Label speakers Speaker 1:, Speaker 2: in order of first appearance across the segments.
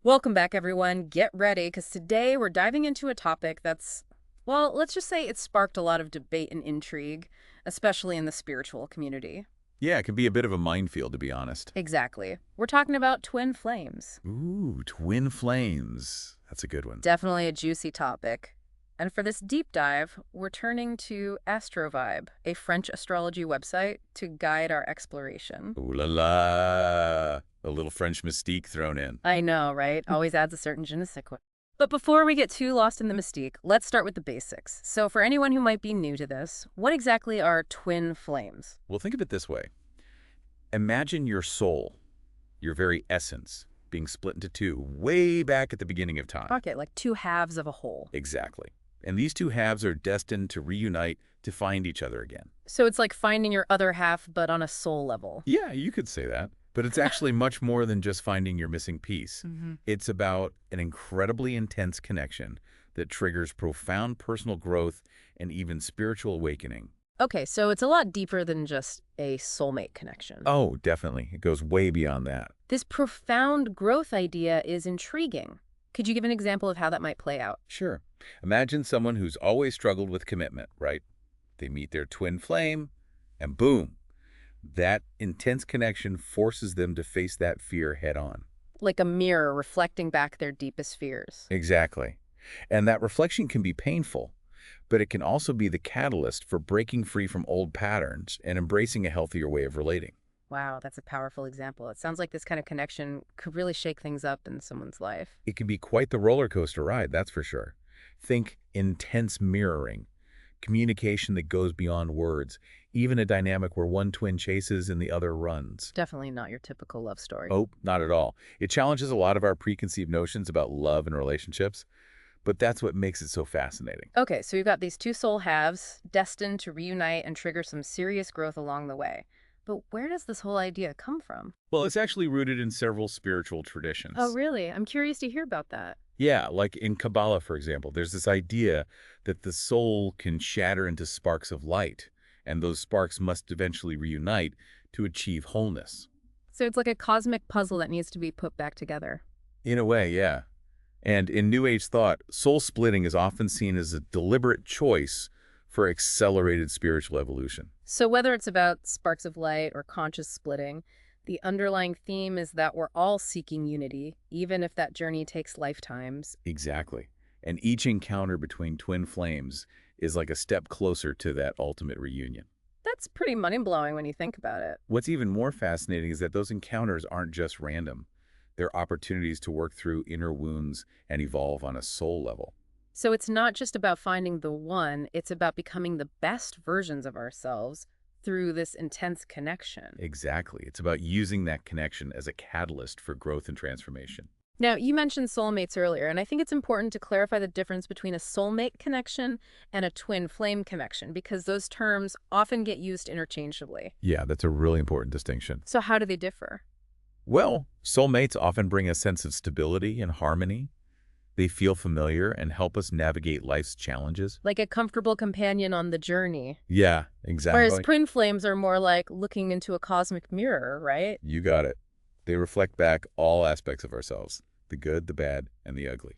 Speaker 1: Welcome back, everyone. Get ready, because today we're diving into a topic that's, well, let's just say it sparked a lot of debate and intrigue, especially in the spiritual community.
Speaker 2: Yeah, it can be a bit of a minefield, to be honest.
Speaker 1: Exactly. We're talking about twin flames.
Speaker 2: Ooh, twin flames. That's a good one.
Speaker 1: Definitely a juicy topic. And for this deep dive, we're turning to Astrovibe, a French astrology website, to guide our exploration.
Speaker 2: Ooh la la. A little French mystique thrown in.
Speaker 1: I know, right? Always adds a certain je ne sais quoi. But before we get too lost in the mystique, let's start with the basics. So for anyone who might be new to this, what exactly are twin flames?
Speaker 2: Well, think of it this way. Imagine your soul, your very essence, being split into two way back at the beginning of time.
Speaker 1: Okay, like two halves of a whole.
Speaker 2: Exactly. And these two halves are destined to reunite to find each other again.
Speaker 1: So it's like finding your other half, but on a soul level.
Speaker 2: Yeah, you could say that. But it's actually much more than just finding your missing piece. It's about an incredibly intense connection that triggers profound personal growth and even spiritual awakening.
Speaker 1: Okay, so it's a lot deeper than just a soulmate connection.
Speaker 2: Oh, definitely. It goes way beyond that.
Speaker 1: This profound growth idea is intriguing. Could you give an example of how that might play out?
Speaker 2: Sure. Imagine someone who's always struggled with commitment, right? They meet their twin flame, and boom, that intense connection forces them to face that fear head on.
Speaker 1: Like a mirror reflecting back their deepest fears.
Speaker 2: Exactly. And that reflection can be painful, but it can also be the catalyst for breaking free from old patterns and embracing a healthier way of relating.
Speaker 1: Wow, that's a powerful example. It sounds like this kind of connection could really shake things up in someone's life.
Speaker 2: It can be quite the roller coaster ride, that's for sure. Think intense mirroring, communication that goes beyond words, even a dynamic where one twin chases and the other runs.
Speaker 1: Definitely not your typical love story.
Speaker 2: Oh, not at all. It challenges a lot of our preconceived notions about love and relationships, but that's what makes it so fascinating.
Speaker 1: Okay, so you've got these two soul halves destined to reunite and trigger some serious growth along the way. But where does this whole idea come from?
Speaker 2: Well, it's actually rooted in several spiritual traditions.
Speaker 1: Oh, really? I'm curious to hear about that.
Speaker 2: Yeah, like in Kabbalah, for example, there's this idea that the soul can shatter into sparks of light, and those sparks must eventually reunite to achieve wholeness.
Speaker 1: So it's like a cosmic puzzle that needs to be put back together.
Speaker 2: In a way, yeah. And in New Age thought, soul splitting is often seen as a deliberate choice for accelerated spiritual evolution.
Speaker 1: So whether it's about sparks of light or conscious splitting, the underlying theme is that we're all seeking unity, even if that journey takes lifetimes.
Speaker 2: Exactly. And each encounter between twin flames is like a step closer to that ultimate reunion.
Speaker 1: That's pretty mind-blowing when you think about it.
Speaker 2: What's even more fascinating is that those encounters aren't just random. They're opportunities to work through inner wounds and evolve on a soul level.
Speaker 1: So it's not just about finding the one, it's about becoming the best versions of ourselves through this intense connection.
Speaker 2: Exactly. It's about using that connection as a catalyst for growth and transformation.
Speaker 1: Now, you mentioned soulmates earlier, and I think it's important to clarify the difference between a soulmate connection and a twin flame connection, because those terms often get used interchangeably.
Speaker 2: Yeah, that's a really important distinction.
Speaker 1: So how do they differ?
Speaker 2: Well, soulmates often bring a sense of stability and harmony. They feel familiar and help us navigate life's challenges.
Speaker 1: Like a comfortable companion on the journey.
Speaker 2: Yeah, exactly.
Speaker 1: Whereas twin flames are more like looking into a cosmic mirror, right?
Speaker 2: You got it. They reflect back all aspects of ourselves, the good, the bad, and the ugly.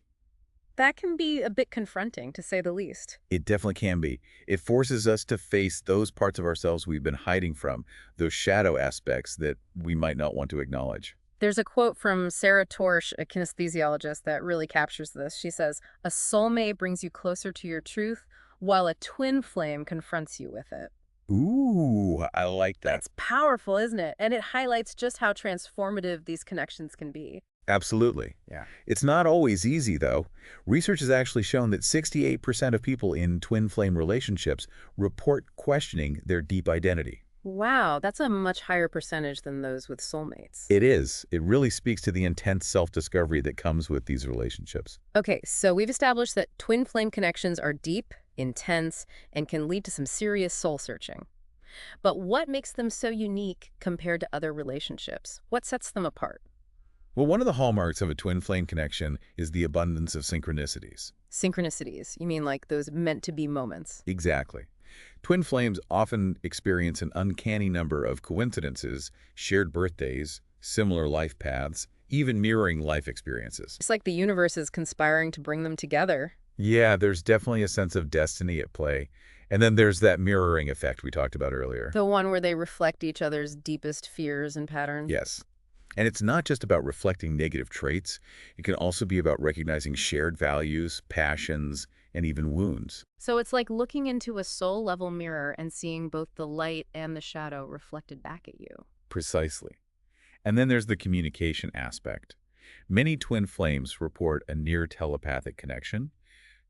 Speaker 1: That can be a bit confronting, to say the least.
Speaker 2: It definitely can be. It forces us to face those parts of ourselves we've been hiding from, those shadow aspects that we might not want to acknowledge.
Speaker 1: There's a quote from Sarah Torsch, a kinesthesiologist, that really captures this. She says, "A soulmate brings you closer to your truth, while a twin flame confronts you with it."
Speaker 2: Ooh, I like that.
Speaker 1: That's powerful, isn't it? And it highlights just how transformative these connections can be.
Speaker 2: Absolutely.
Speaker 1: Yeah.
Speaker 2: It's not always easy, though. Research has actually shown that 68% of people in twin flame relationships report questioning their deep identity.
Speaker 1: Wow, that's a much higher percentage than those with soulmates.
Speaker 2: It is. It really speaks to the intense self-discovery that comes with these relationships.
Speaker 1: Okay, so we've established that twin flame connections are deep, intense, and can lead to some serious soul searching. But what makes them so unique compared to other relationships? What sets them apart?
Speaker 2: Well, one of the hallmarks of a twin flame connection is the abundance of synchronicities.
Speaker 1: Synchronicities. You mean like those meant-to-be moments?
Speaker 2: Exactly. Twin flames often experience an uncanny number of coincidences, shared birthdays, similar life paths, even mirroring life experiences.
Speaker 1: It's like the universe is conspiring to bring them together.
Speaker 2: Yeah, there's definitely a sense of destiny at play. And then there's that mirroring effect we talked about earlier.
Speaker 1: The one where they reflect each other's deepest fears and patterns.
Speaker 2: Yes. And it's not just about reflecting negative traits. It can also be about recognizing shared values, passions, and even wounds.
Speaker 1: So it's like looking into a soul-level mirror and seeing both the light and the shadow reflected back at you.
Speaker 2: Precisely. And then there's the communication aspect. Many twin flames report a near telepathic connection,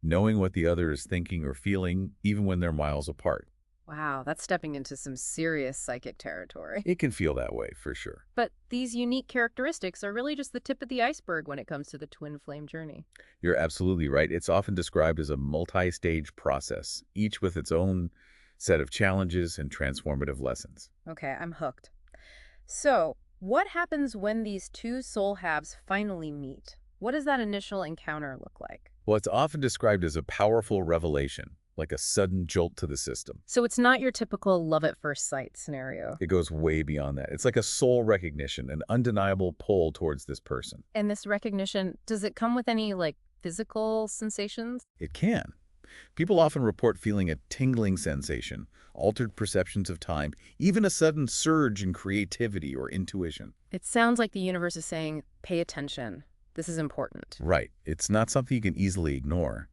Speaker 2: knowing what the other is thinking or feeling, even when they're miles apart.
Speaker 1: Wow, that's stepping into some serious psychic territory.
Speaker 2: It can feel that way, for sure.
Speaker 1: But these unique characteristics are really just the tip of the iceberg when it comes to the twin flame journey.
Speaker 2: You're absolutely right. It's often described as a multi-stage process, each with its own set of challenges and transformative lessons.
Speaker 1: Okay, I'm hooked. So, what happens when these two soul halves finally meet? What does that initial encounter look like?
Speaker 2: Well, it's often described as a powerful revelation, like a sudden jolt to the system.
Speaker 1: So it's not your typical love at first sight scenario.
Speaker 2: It goes way beyond that. It's like a soul recognition, an undeniable pull towards this person.
Speaker 1: And this recognition, does it come with any, physical sensations?
Speaker 2: It can. People often report feeling a tingling sensation, altered perceptions of time, even a sudden surge in creativity or intuition.
Speaker 1: It sounds like the universe is saying, pay attention. This is important.
Speaker 2: Right. It's not something you can easily ignore.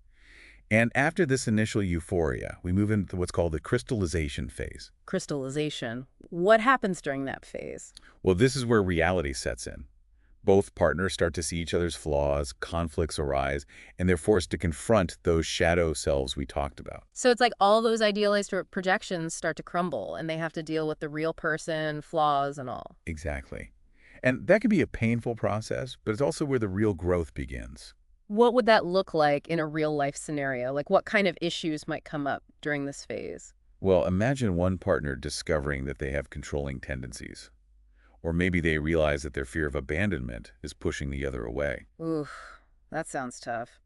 Speaker 2: And after this initial euphoria, we move into what's called the crystallization phase.
Speaker 1: Crystallization. What happens during that phase?
Speaker 2: Well, this is where reality sets in. Both partners start to see each other's flaws, conflicts arise, and they're forced to confront those shadow selves we talked about.
Speaker 1: So it's like all those idealized projections start to crumble, and they have to deal with the real person, flaws, and all.
Speaker 2: Exactly. And that can be a painful process, but it's also where the real growth begins.
Speaker 1: What would that look like in a real-life scenario? What kind of issues might come up during this phase?
Speaker 2: Well, imagine one partner discovering that they have controlling tendencies. Or maybe they realize that their fear of abandonment is pushing the other away.
Speaker 1: Oof, that sounds tough.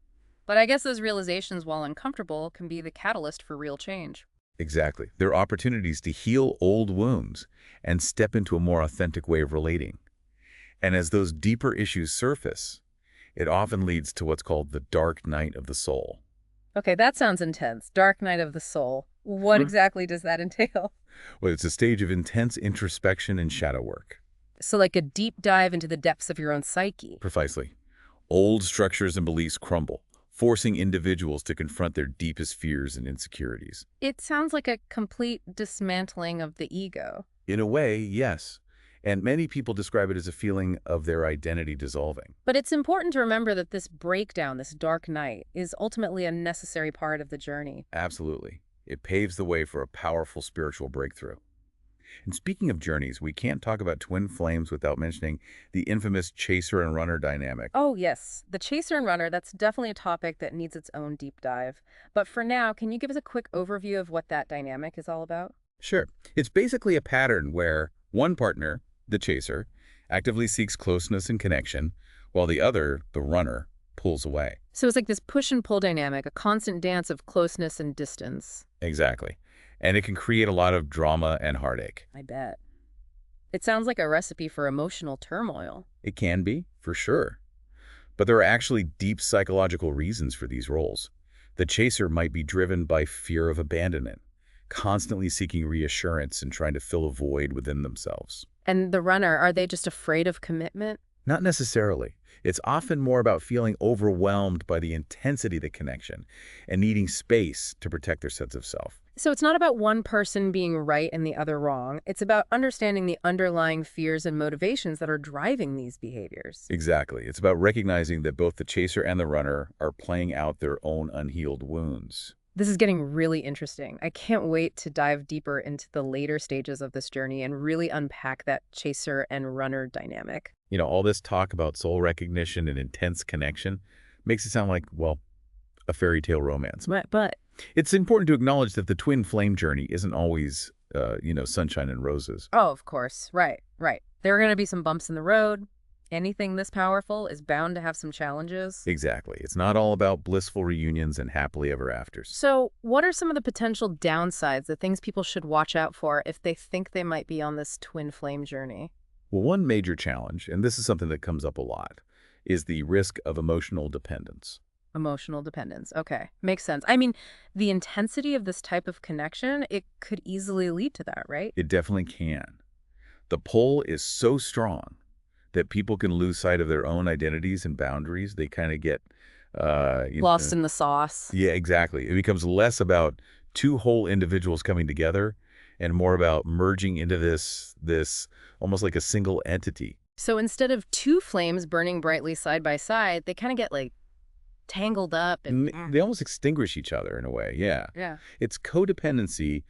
Speaker 1: But I guess those realizations, while uncomfortable, can be the catalyst for real change.
Speaker 2: Exactly. They're opportunities to heal old wounds and step into a more authentic way of relating. And as those deeper issues surface, it often leads to what's called the dark night of the soul.
Speaker 1: Okay, that sounds intense. Dark night of the soul. What exactly does that entail?
Speaker 2: Well, it's a stage of intense introspection and shadow work.
Speaker 1: So like a deep dive into the depths of your own psyche.
Speaker 2: Precisely. Old structures and beliefs crumble, forcing individuals to confront their deepest fears and insecurities.
Speaker 1: It sounds like a complete dismantling of the ego.
Speaker 2: In a way, yes. And many people describe it as a feeling of their identity dissolving.
Speaker 1: But it's important to remember that this breakdown, this dark night, is ultimately a necessary part of the journey.
Speaker 2: Absolutely. It paves the way for a powerful spiritual breakthrough. And speaking of journeys, we can't talk about twin flames without mentioning the infamous chaser and runner dynamic.
Speaker 1: Oh, yes. The chaser and runner, that's definitely a topic that needs its own deep dive. But for now, can you give us a quick overview of what that dynamic is all about?
Speaker 2: Sure. It's basically a pattern where one partner, the chaser, actively seeks closeness and connection, while the other, the runner, pulls away.
Speaker 1: So it's like this push and pull dynamic, a constant dance of closeness and distance.
Speaker 2: Exactly. And it can create a lot of drama and heartache.
Speaker 1: I bet. It sounds like a recipe for emotional turmoil.
Speaker 2: It can be, for sure. But there are actually deep psychological reasons for these roles. The chaser might be driven by fear of abandonment, constantly seeking reassurance and trying to fill a void within themselves.
Speaker 1: And the runner, are they just afraid of commitment?
Speaker 2: Not necessarily. It's often more about feeling overwhelmed by the intensity of the connection and needing space to protect their sense of self.
Speaker 1: So it's not about one person being right and the other wrong. It's about understanding the underlying fears and motivations that are driving these behaviors.
Speaker 2: Exactly. It's about recognizing that both the chaser and the runner are playing out their own unhealed wounds.
Speaker 1: This is getting really interesting. I can't wait to dive deeper into the later stages of this journey and really unpack that chaser and runner dynamic.
Speaker 2: You know, all this talk about soul recognition and intense connection makes it sound like, well, a fairy tale romance.
Speaker 1: But
Speaker 2: it's important to acknowledge that the twin flame journey isn't always, sunshine and roses.
Speaker 1: oh, of course. Right. There are going to be some bumps in the road. Anything this powerful is bound to have some challenges.
Speaker 2: Exactly. It's not all about blissful reunions and happily ever afters.
Speaker 1: So what are some of the potential downsides, the things people should watch out for if they think they might be on this twin flame journey?
Speaker 2: Well, one major challenge, and this is something that comes up a lot, is the risk of emotional dependence.
Speaker 1: Emotional dependence. Okay. Makes sense. I mean, the intensity of this type of connection, it could easily lead to that, right?
Speaker 2: It definitely can. The pull is so strong that people can lose sight of their own identities and boundaries. They kind of get,
Speaker 1: Lost in the sauce.
Speaker 2: yeah, exactly. It becomes less about two whole individuals coming together and more about merging into this almost like a single entity.
Speaker 1: So instead of two flames burning brightly side by side, they kind of get like tangled up and
Speaker 2: They almost extinguish each other in a way, yeah.
Speaker 1: yeah.
Speaker 2: It's codependency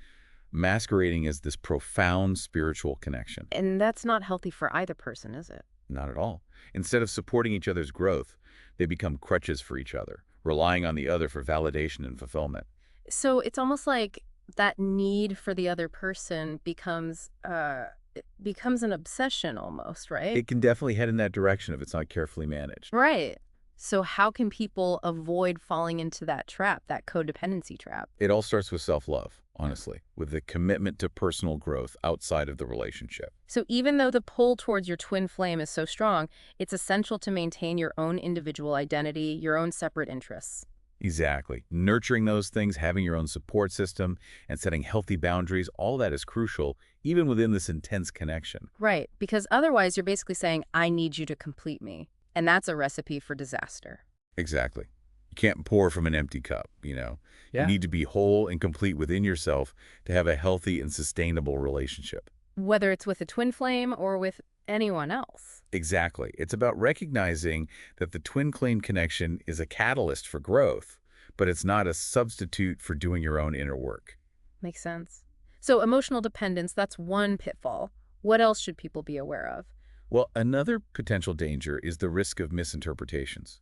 Speaker 2: masquerading as this profound spiritual connection.
Speaker 1: And that's not healthy for either person, is it?
Speaker 2: Not at all. Instead of supporting each other's growth, they become crutches for each other, relying on the other for validation and fulfillment.
Speaker 1: So it's almost like that need for the other person becomes it becomes an obsession almost, right?
Speaker 2: It can definitely head in that direction if it's not carefully managed.
Speaker 1: Right. So how can people avoid falling into that trap, that codependency trap?
Speaker 2: It all starts with self-love, honestly, with the commitment to personal growth outside of the relationship.
Speaker 1: So even though the pull towards your twin flame is so strong, it's essential to maintain your own individual identity, your own separate interests.
Speaker 2: Exactly. Nurturing those things, having your own support system, and setting healthy boundaries, all that is crucial, even within this intense connection.
Speaker 1: Right, because otherwise you're basically saying, I need you to complete me. And that's a recipe for disaster.
Speaker 2: Exactly. You can't pour from an empty cup, You need to be whole and complete within yourself to have a healthy and sustainable relationship.
Speaker 1: Whether it's with a twin flame or with anyone else.
Speaker 2: Exactly. It's about recognizing that the twin flame connection is a catalyst for growth, but it's not a substitute for doing your own inner work.
Speaker 1: Makes sense. So emotional dependence, that's one pitfall. What else should people be aware of?
Speaker 2: Well, another potential danger is the risk of misinterpretations.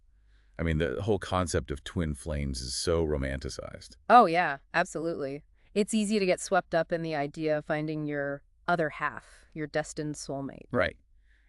Speaker 2: I mean, the whole concept of twin flames is so romanticized.
Speaker 1: Oh, yeah, absolutely. It's easy to get swept up in the idea of finding your other half, your destined soulmate.
Speaker 2: Right.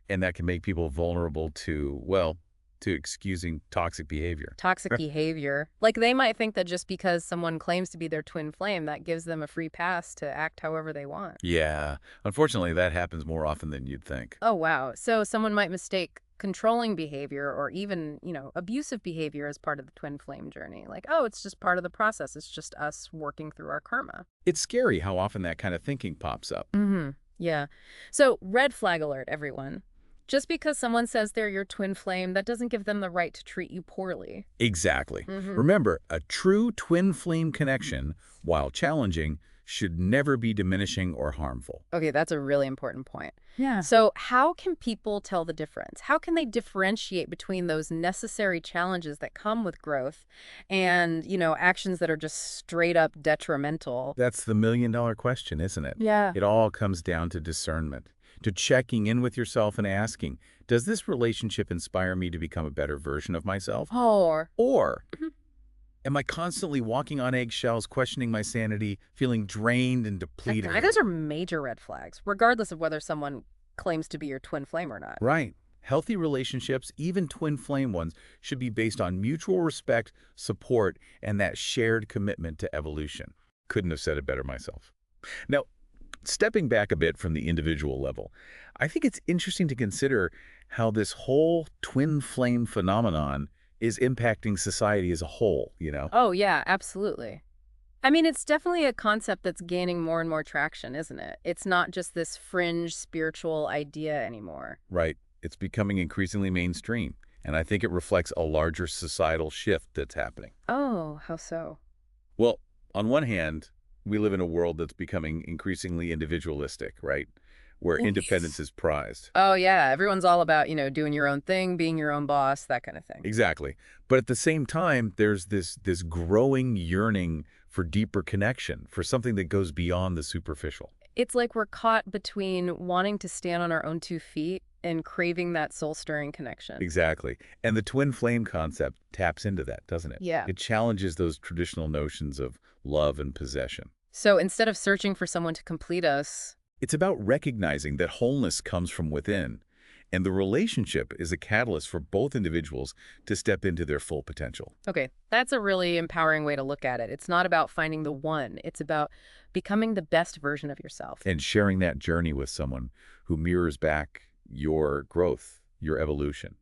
Speaker 2: And that can make people vulnerable to, well, to excusing toxic behavior.
Speaker 1: Toxic behavior. Like they might think that just because someone claims to be their twin flame, that gives them a free pass to act however they want.
Speaker 2: Yeah. Unfortunately, that happens more often than you'd think.
Speaker 1: Oh, wow. So someone might mistake controlling behavior or even, abusive behavior as part of the twin flame journey. Like, oh, it's just part of the process. It's just us working through our karma.
Speaker 2: It's scary how often that kind of thinking pops up.
Speaker 1: Mm-hmm. Yeah. So red flag alert, everyone. Just because someone says they're your twin flame, that doesn't give them the right to treat you poorly.
Speaker 2: Exactly.
Speaker 1: Mm-hmm.
Speaker 2: Remember, a true twin flame connection, while challenging, should never be diminishing or harmful.
Speaker 1: Okay, that's a really important point.
Speaker 3: Yeah.
Speaker 1: So how can people tell the difference? How can they differentiate between those necessary challenges that come with growth and, actions that are just straight up detrimental?
Speaker 2: That's the million-dollar question, isn't it?
Speaker 3: Yeah.
Speaker 2: It all comes down to discernment, to checking in with yourself and asking, does this relationship inspire me to become a better version of myself?
Speaker 1: Or
Speaker 2: Or am I constantly walking on eggshells, questioning my sanity, feeling drained and depleted?
Speaker 1: those are major red flags, regardless of whether someone claims to be your twin flame or not.
Speaker 2: Right. Healthy relationships, even twin flame ones, should be based on mutual respect, support, and that shared commitment to evolution. Couldn't have said it better myself. Now, stepping back a bit from the individual level, I think it's interesting to consider how this whole twin flame phenomenon is impacting society as a whole,
Speaker 1: Oh, yeah, absolutely. I mean, it's definitely a concept that's gaining more and more traction, isn't it? It's not just this fringe spiritual idea anymore.
Speaker 2: Right. It's becoming increasingly mainstream, and I think it reflects a larger societal shift that's happening.
Speaker 1: Oh, how so?
Speaker 2: Well, on one hand, we live in a world that's becoming increasingly individualistic, right? Where
Speaker 1: Yes.
Speaker 2: independence is prized.
Speaker 1: Oh, yeah, everyone's all about, doing your own thing, being your own boss, that kind of thing.
Speaker 2: Exactly. But at the same time, there's this growing yearning for deeper connection, for something that goes beyond the superficial.
Speaker 1: It's like we're caught between wanting to stand on our own 2 feet and craving that soul-stirring connection.
Speaker 2: Exactly. And the twin flame concept taps into that, doesn't it?
Speaker 1: Yeah.
Speaker 2: It challenges those traditional notions of love and possession.
Speaker 1: So instead of searching for someone to complete us,
Speaker 2: It's about recognizing that wholeness comes from within, and the relationship is a catalyst for both individuals to step into their full potential.
Speaker 1: okay, that's a really empowering way to look at it. It's not about finding the one. It's about becoming the best version of yourself.
Speaker 2: And sharing that journey with someone who mirrors back your growth, your evolution.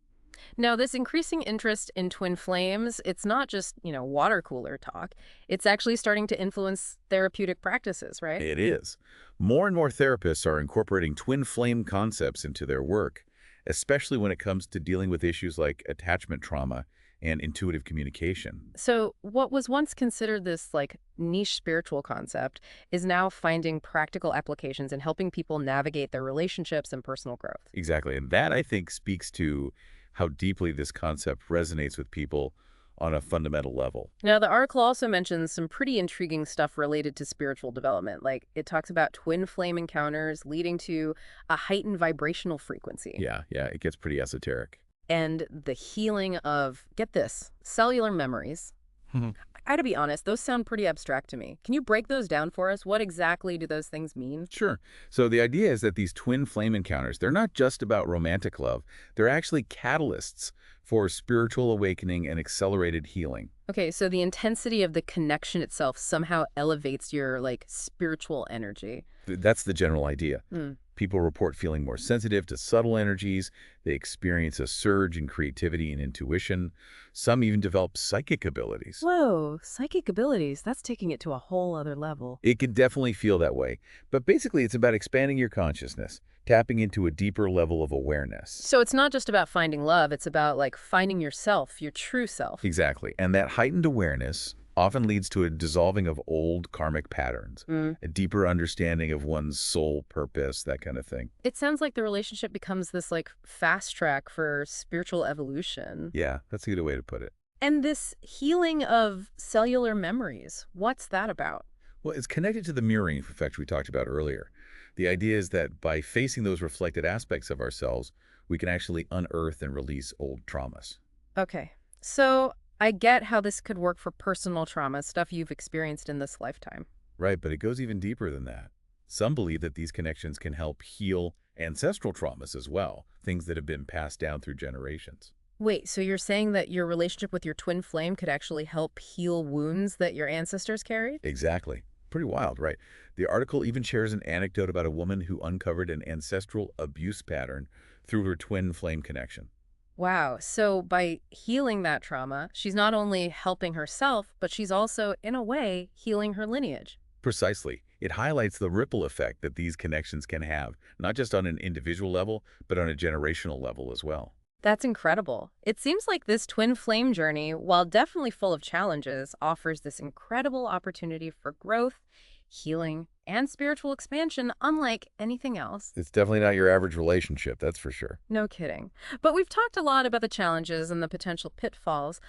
Speaker 1: Now, this increasing interest in twin flames, it's not just, water cooler talk. It's actually starting to influence therapeutic practices, right?
Speaker 2: It is. More and more therapists are incorporating twin flame concepts into their work, especially when it comes to dealing with issues like attachment trauma and intuitive communication.
Speaker 1: So, what was once considered this niche spiritual concept is now finding practical applications and helping people navigate their relationships and personal growth.
Speaker 2: Exactly. And that, I think, speaks to how deeply this concept resonates with people on a fundamental level.
Speaker 1: Now, the article also mentions some pretty intriguing stuff related to spiritual development. Like, it talks about twin flame encounters leading to a heightened vibrational frequency.
Speaker 2: Yeah, it gets pretty esoteric.
Speaker 1: And the healing of, get this, cellular memories. I gotta be honest, those sound pretty abstract to me. Can you break those down for us? What exactly do those things mean?
Speaker 2: Sure. So the idea is that these twin flame encounters, they're not just about romantic love. They're actually catalysts for spiritual awakening and accelerated healing.
Speaker 1: Okay, so the intensity of the connection itself somehow elevates your, spiritual energy.
Speaker 2: That's the general idea.
Speaker 1: Hmm.
Speaker 2: People report feeling more sensitive to subtle energies. They experience a surge in creativity and intuition. Some even develop psychic abilities.
Speaker 1: Whoa, psychic abilities. That's taking it to a whole other level.
Speaker 2: It can definitely feel that way. But basically, it's about expanding your consciousness, tapping into a deeper level of awareness.
Speaker 1: So it's not just about finding love. It's about, finding yourself, your true self.
Speaker 2: Exactly. And that heightened awareness often leads to a dissolving of old karmic patterns, a deeper understanding of one's soul purpose, that kind of thing.
Speaker 1: It sounds like the relationship becomes this, fast track for spiritual evolution.
Speaker 2: Yeah, that's a good way to put it.
Speaker 1: And this healing of cellular memories, what's that about?
Speaker 2: Well, it's connected to the mirroring effect we talked about earlier. The idea is that by facing those reflected aspects of ourselves, we can actually unearth and release old traumas.
Speaker 1: Okay, so I get how this could work for personal trauma, stuff you've experienced in this lifetime.
Speaker 2: Right, but it goes even deeper than that. Some believe that these connections can help heal ancestral traumas as well, things that have been passed down through generations.
Speaker 1: Wait, so you're saying that your relationship with your twin flame could actually help heal wounds that your ancestors carried?
Speaker 2: Exactly. Pretty wild, right? The article even shares an anecdote about a woman who uncovered an ancestral abuse pattern through her twin flame connection.
Speaker 1: Wow, so by healing that trauma, she's not only helping herself, but she's also, in a way, healing her lineage.
Speaker 2: Precisely. It highlights the ripple effect that these connections can have, not just on an individual level, but on a generational level as well.
Speaker 1: That's incredible. It seems like this twin flame journey, while definitely full of challenges, offers this incredible opportunity for growth, healing, and spiritual expansion unlike anything else.
Speaker 2: It's definitely not your average relationship, that's for sure.
Speaker 1: No kidding. But we've talked a lot about the challenges and the potential pitfalls.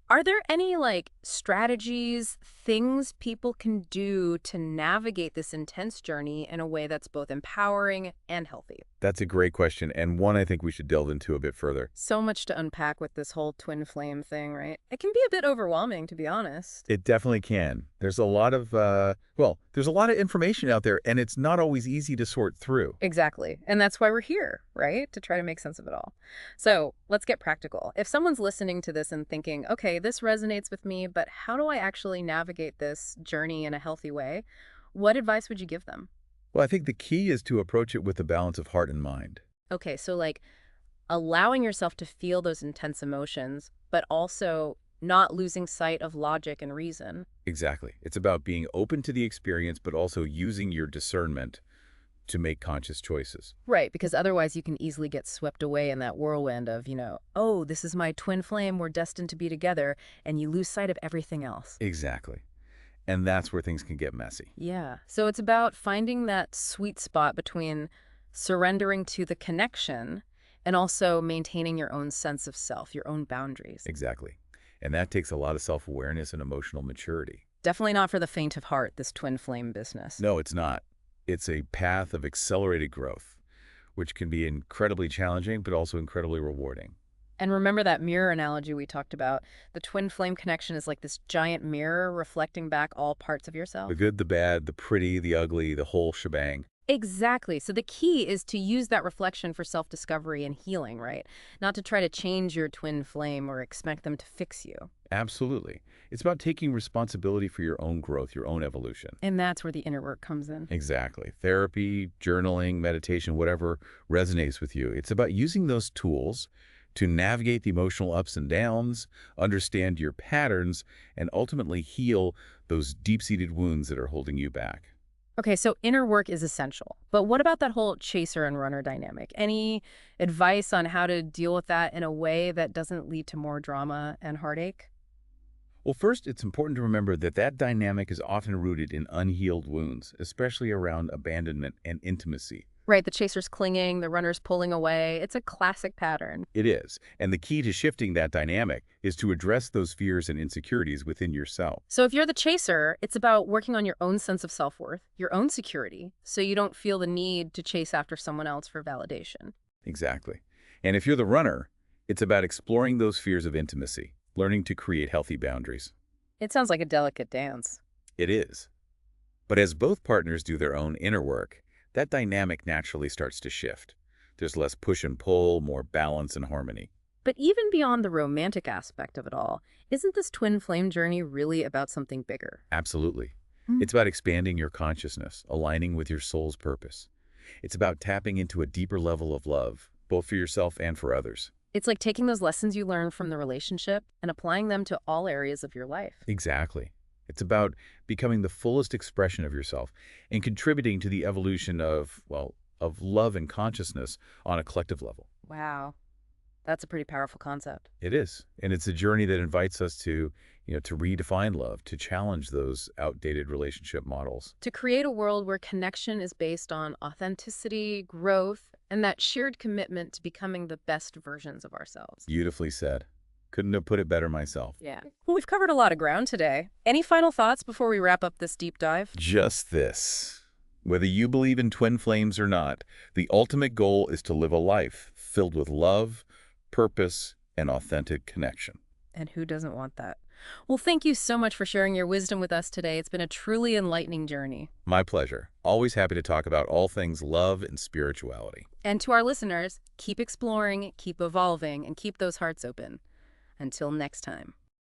Speaker 1: Are there any, strategies, things people can do to navigate this intense journey in a way that's both empowering and healthy?
Speaker 2: That's a great question, and one I think we should delve into a bit further.
Speaker 1: So much to unpack with this whole twin flame thing, right? It can be a bit overwhelming, to be honest.
Speaker 2: It definitely can. There's a lot of, there's a lot of information out there, and it's not always easy to sort through.
Speaker 1: Exactly. And that's why we're here, right? To try to make sense of it all. So let's get practical. If someone's listening to this and thinking, okay, this resonates with me, but how do I actually navigate this journey in a healthy way? What advice would you give them?
Speaker 2: Well, I think the key is to approach it with a balance of heart and mind.
Speaker 1: Okay, so allowing yourself to feel those intense emotions, but also not losing sight of logic and reason.
Speaker 2: Exactly. It's about being open to the experience, but also using your discernment to make conscious choices.
Speaker 1: Right, because otherwise you can easily get swept away in that whirlwind of, oh, this is my twin flame, we're destined to be together, and you lose sight of everything else.
Speaker 2: Exactly. And that's where things can get messy.
Speaker 1: Yeah, so it's about finding that sweet spot between surrendering to the connection and also maintaining your own sense of self, your own boundaries.
Speaker 2: Exactly. And that takes a lot of self-awareness and emotional maturity.
Speaker 1: Definitely not for the faint of heart, this twin flame business.
Speaker 2: No, it's not. It's a path of accelerated growth, which can be incredibly challenging, but also incredibly rewarding.
Speaker 1: And remember that mirror analogy we talked about? The twin flame connection is like this giant mirror reflecting back all parts of yourself.
Speaker 2: The good, the bad, the pretty, the ugly, the whole shebang.
Speaker 1: Exactly. So the key is to use that reflection for self-discovery and healing, right? Not to try to change your twin flame or expect them to fix you.
Speaker 2: Absolutely. It's about taking responsibility for your own growth, your own evolution.
Speaker 1: And that's where the inner work comes in.
Speaker 2: Exactly. Therapy, journaling, meditation, whatever resonates with you. It's about using those tools to navigate the emotional ups and downs, understand your patterns, and ultimately heal those deep-seated wounds that are holding you back.
Speaker 1: Okay, so inner work is essential. But what about that whole chaser and runner dynamic? Any advice on how to deal with that in a way that doesn't lead to more drama and heartache?
Speaker 2: Well, first, it's important to remember that that dynamic is often rooted in unhealed wounds, especially around abandonment and intimacy.
Speaker 1: Right, the chaser's clinging, the runner's pulling away. It's a classic pattern.
Speaker 2: It is. And the key to shifting that dynamic is to address those fears and insecurities within yourself.
Speaker 1: So if you're the chaser, it's about working on your own sense of self-worth, your own security, so you don't feel the need to chase after someone else for validation.
Speaker 2: Exactly. And if you're the runner, it's about exploring those fears of intimacy, learning to create healthy boundaries.
Speaker 1: It sounds like a delicate dance.
Speaker 2: It is. But as both partners do their own inner work, that dynamic naturally starts to shift. There's less push and pull, more balance and harmony.
Speaker 1: But even beyond the romantic aspect of it all, isn't this twin flame journey really about something bigger?
Speaker 2: Absolutely. It's about expanding your consciousness, aligning with your soul's purpose. It's about tapping into a deeper level of love, both for yourself and for others.
Speaker 1: It's like taking those lessons you learned from the relationship and applying them to all areas of your life.
Speaker 2: Exactly. It's about becoming the fullest expression of yourself and contributing to the evolution of, well, of love and consciousness on a collective level.
Speaker 1: Wow. That's a pretty powerful concept.
Speaker 2: It is. And it's a journey that invites us to, to redefine love, to challenge those outdated relationship models.
Speaker 1: To create a world where connection is based on authenticity, growth, and that shared commitment to becoming the best versions of ourselves.
Speaker 2: Beautifully said. Couldn't have put it better myself.
Speaker 1: Yeah. Well, we've covered a lot of ground today. Any final thoughts before we wrap up this deep dive?
Speaker 2: Just this. Whether you believe in twin flames or not, the ultimate goal is to live a life filled with love, purpose, and authentic connection.
Speaker 1: And who doesn't want that? Well, thank you so much for sharing your wisdom with us today. It's been a truly enlightening journey.
Speaker 2: My pleasure. Always happy to talk about all things love and spirituality.
Speaker 1: And to our listeners, keep exploring, keep evolving, and keep those hearts open. Until next time.